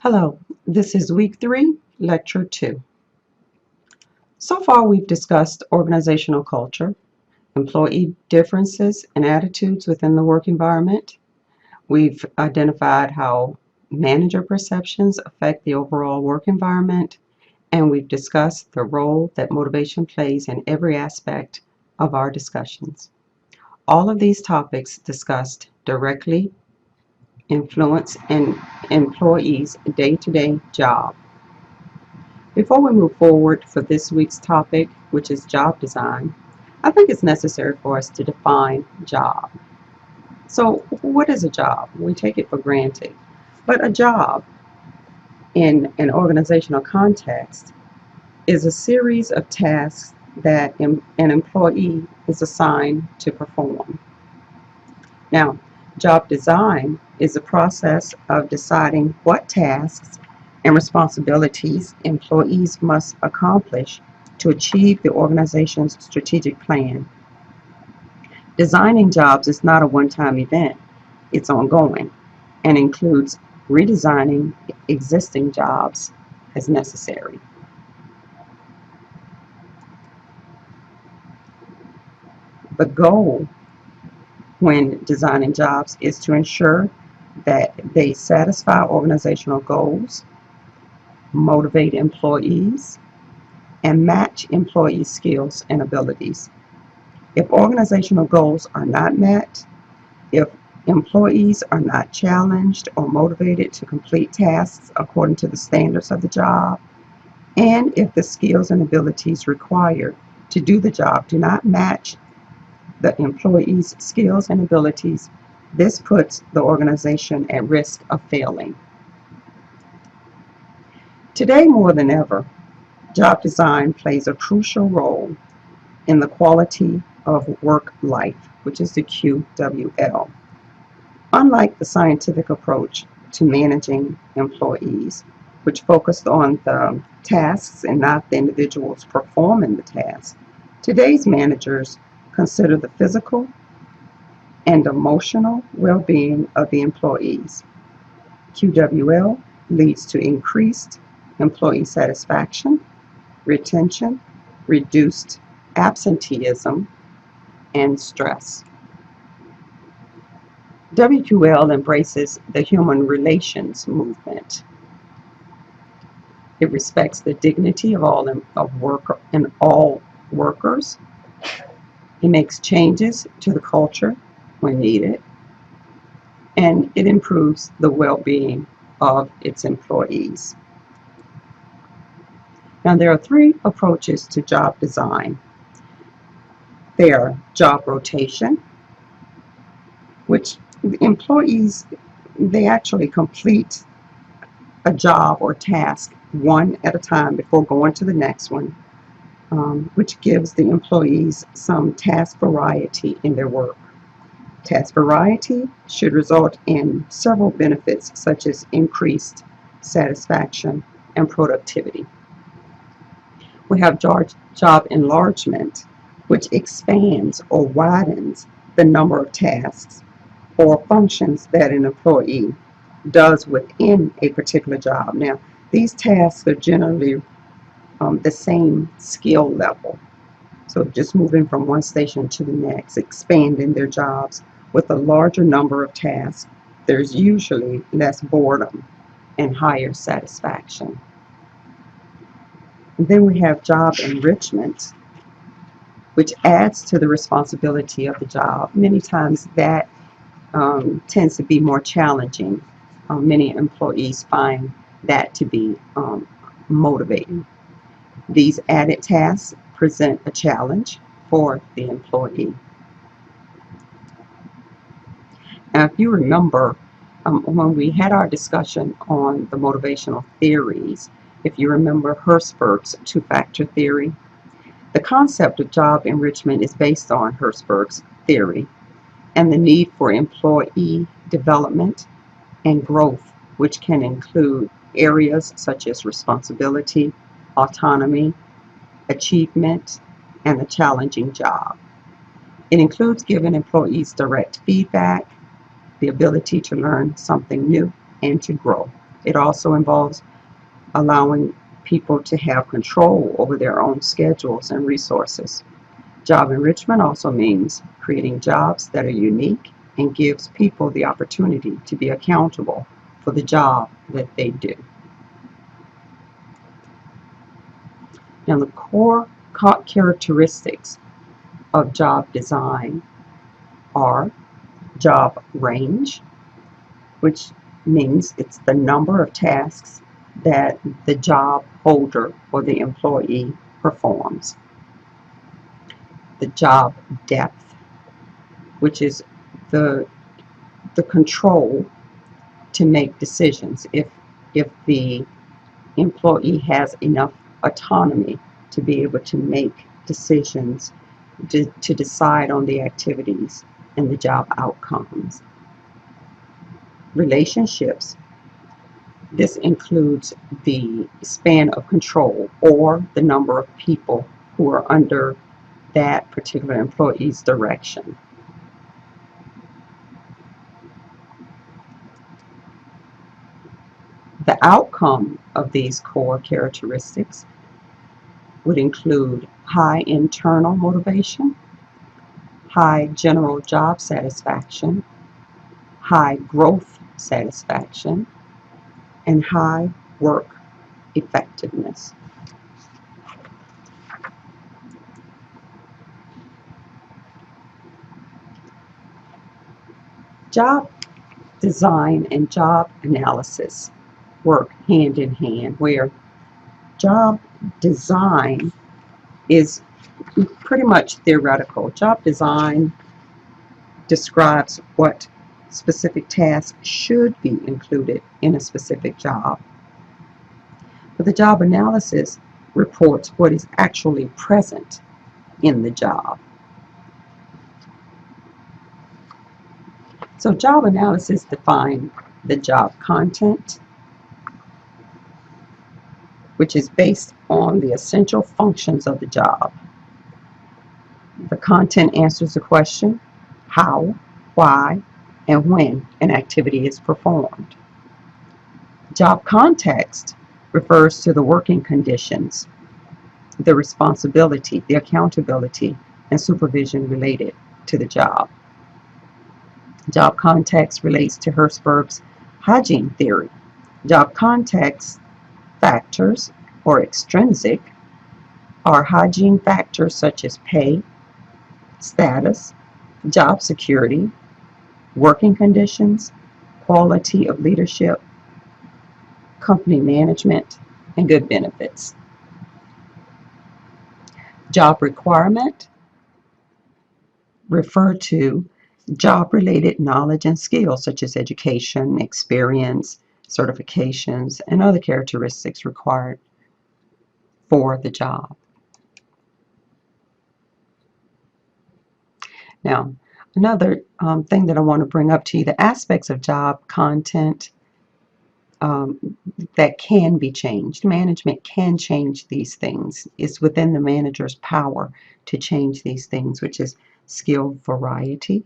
Hello, this is week 3, lecture 2. So far we've discussed organizational culture, employee differences and attitudes within the work environment. We've identified how manager perceptions affect the overall work environment, and we've discussed the role that motivation plays in every aspect of our discussions. All of these topics discussed directly influence an employee's day-to-day job. Before we move forward for this week's topic, which is job design, I think it's necessary for us to define job. So, what is a job? We take it for granted. But a job in an organizational context is a series of tasks that an employee is assigned to perform. Now, job design is a process of deciding what tasks and responsibilities employees must accomplish to achieve the organization's strategic plan. Designing jobs is not a one-time event. It's ongoing and includes redesigning existing jobs as necessary. The goal when designing jobs is to ensure that they satisfy organizational goals, motivate employees, and match employee skills and abilities. If organizational goals are not met, if employees are not challenged or motivated to complete tasks according to the standards of the job, and if the skills and abilities required to do the job do not match the employee's skills and abilities, this puts the organization at risk of failing. Today more than ever, job design plays a crucial role in the quality of work life, which is the QWL. Unlike the scientific approach to managing employees, which focused on the tasks and not the individuals performing the tasks, today's managers consider the physical and emotional well-being of the employees. QWL leads to increased employee satisfaction, retention, reduced absenteeism, and stress. WQL embraces the human relations movement. It respects the dignity of all workers. It makes changes to the culture when needed, and it improves the well-being of its employees. Now, there are 3 approaches to job design. They are job rotation, which employees, they actually complete a job or task one at a time before going to the next one, which gives the employees some task variety in their work. Task variety should result in several benefits such as increased satisfaction and productivity. We have job enlargement, which expands or widens the number of tasks or functions that an employee does within a particular job. Now, these tasks are generally the same skill level. So just moving from one station to the next, expanding their jobs with a larger number of tasks, there's usually less boredom and higher satisfaction. And then we have job enrichment, which adds to the responsibility of the job. Many times that tends to be more challenging. Many employees find that to be motivating. These added tasks present a challenge for the employee. Now, if you remember, when we had our discussion on the motivational theories, if you remember Hertzberg's 2-factor theory, the concept of job enrichment is based on Hertzberg's theory and the need for employee development and growth, which can include areas such as responsibility, autonomy, achievement, and the challenging job. It includes giving employees direct feedback, the ability to learn something new, and to grow. It also involves allowing people to have control over their own schedules and resources. Job enrichment also means creating jobs that are unique and gives people the opportunity to be accountable for the job that they do. Now, the core characteristics of job design are job range, which means it's the number of tasks that the job holder or the employee performs. The job depth, which is the control to make decisions. If the employee has enough autonomy to be able to make decisions to decide on the activities and the job outcomes. Relationships. This includes the span of control or the number of people who are under that particular employee's direction. The outcome of these core characteristics would include high internal motivation, high general job satisfaction, high growth satisfaction, and high work effectiveness. Job design and job analysis work hand in hand, where job design is pretty much theoretical. Job design describes what specific tasks should be included in a specific job. But the job analysis reports what is actually present in the job. So job analysis defines the job content, which is based on the essential functions of the job. The content answers the question, how, why, and when an activity is performed. Job context refers to the working conditions, the responsibility, the accountability, and supervision related to the job. Job context relates to Hertzberg's hygiene theory. Job context factors, or extrinsic, are hygiene factors such as pay, status, job security, working conditions, quality of leadership, company management, and good benefits. Job requirement refer to job-related knowledge and skills such as education, experience, certifications, and other characteristics required for the job. Now, another thing that I want to bring up to you, the aspects of job content that can be changed. Management can change these things. It's within the manager's power to change these things, which is skill variety,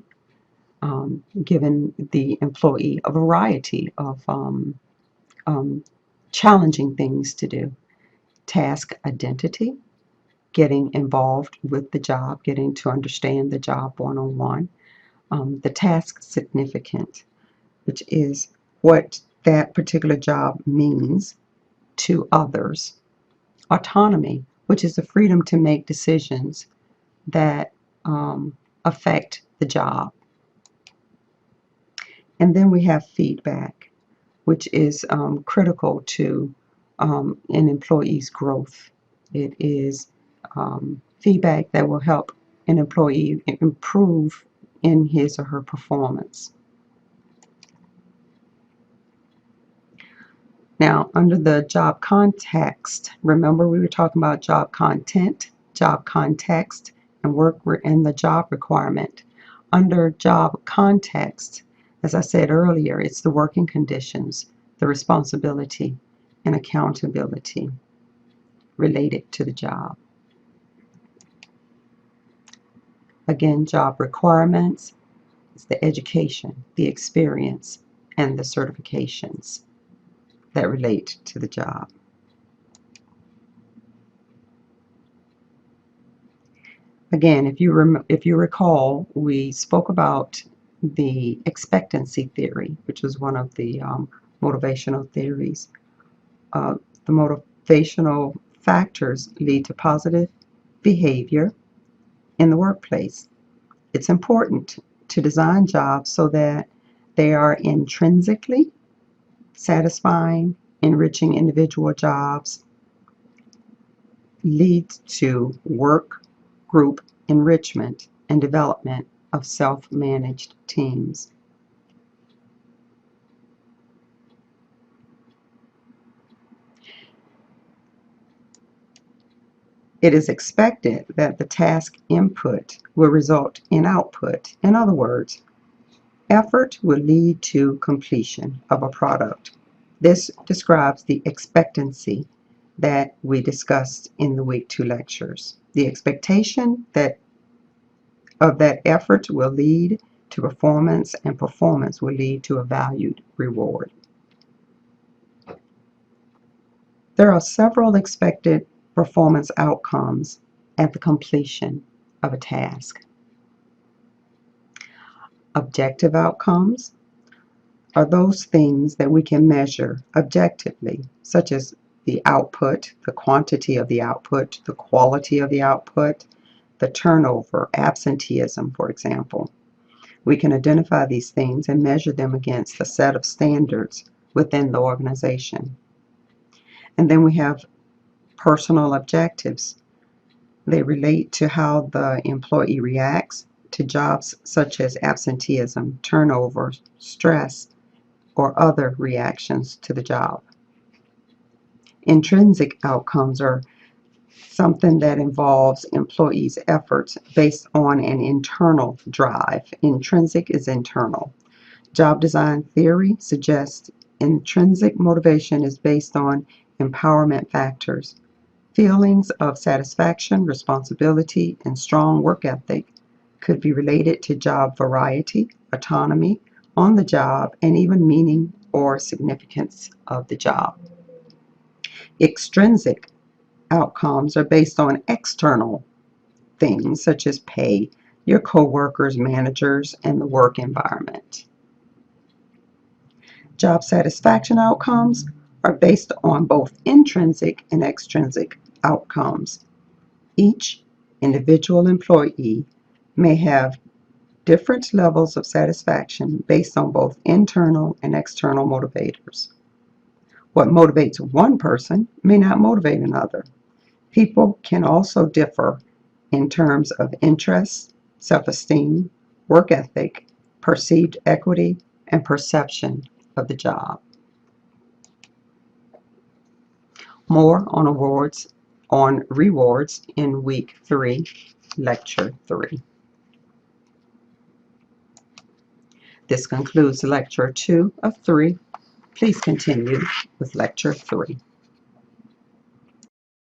giving the employee a variety of challenging things to do. Task identity, getting involved with the job, getting to understand the job one-on-one. The task significant, which is what that particular job means to others. Autonomy, which is the freedom to make decisions that affect the job. And then we have feedback, which is critical to an employee's growth. It is feedback that will help an employee improve in his or her performance. Now, under the job context, remember we were talking about job content, job context, and work and the job requirement. Under job context, as I said earlier, it's the working conditions, the responsibility, and accountability related to the job. Again, job requirements is the education, the experience, and the certifications. that relate to the job. Again, if you recall, we spoke about the expectancy theory, which is one of the motivational theories. The motivational factors lead to positive behavior in the workplace. It's important to design jobs so that they are intrinsically satisfying, enriching individual jobs, leads to work group enrichment and development of self-managed teams. It is expected that the task input will result in output. In other words, effort will lead to completion of a product. This describes the expectancy that we discussed in the week 2 lectures. The expectation that effort will lead to performance, and performance will lead to a valued reward. There are several expected performance outcomes at the completion of a task. Objective outcomes are those things that we can measure objectively, such as the output, the quantity of the output, the quality of the output, the turnover, absenteeism, for example. We can identify these things and measure them against a set of standards within the organization. And then we have personal objectives. They relate to how the employee reacts to jobs such as absenteeism, turnover, stress, or other reactions to the job. Intrinsic outcomes are something that involves employees' efforts based on an internal drive. Intrinsic is internal. Job design theory suggests intrinsic motivation is based on empowerment factors. Feelings of satisfaction, responsibility, and strong work ethic could be related to job variety, autonomy on the job, and even meaning or significance of the job. Extrinsic outcomes are based on external things such as pay, your coworkers, managers, and the work environment. Job satisfaction outcomes are based on both intrinsic and extrinsic outcomes. Each individual employee may have different levels of satisfaction based on both internal and external motivators. What motivates one person may not motivate another. People can also differ in terms of interests, self-esteem, work ethic, perceived equity, and perception of the job. More on rewards in week 3, lecture 3. This concludes lecture 2 of 3. Please continue with lecture 3.